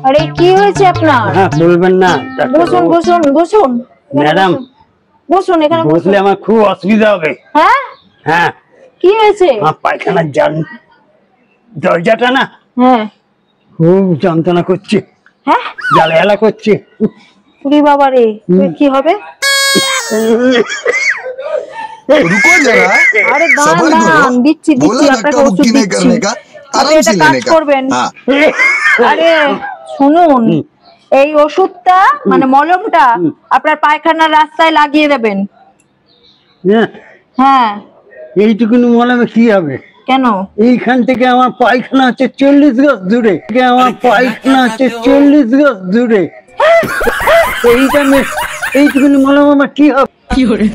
আরে কি হয়েছে আপনার? বলবেন না। বসুন বসুন বসুন ম্যাডাম, বসুন এখানে। বসলে আমার খুব অসুবিধা হবে। হ্যাঁ হ্যাঁ, কি হয়েছে? আমার পায়খানার দরজাটা না খুব যন্ত্রণা করছে। হ্যাঁ, জ্বালা করছে। পুরি বাবা রে, কি হবে? रुको जरा, আরে सबर দাঁড়ান, करो। দিচ্ছি बोला ना আপনাকে कब ওষুধ की नहीं দিচ্ছি। करने का, আপনি आराम এটা से কাজ लेने का। করবেন। हाँ। আরে শুনুন, এই ওষুধটা মানে মলমটা আপনার পায়খানার রাস্তায় লাগিয়ে দেবেন। হ্যাঁ। এইটুকুনি মলমে কি হবে? কেন? এইখান থেকে আমার পায়খানা হচ্ছে 40 গজ দূরে। আমার পায়খানা হচ্ছে 40 গজ দূরে। এইটুকুনি মলম আমার কি হবে?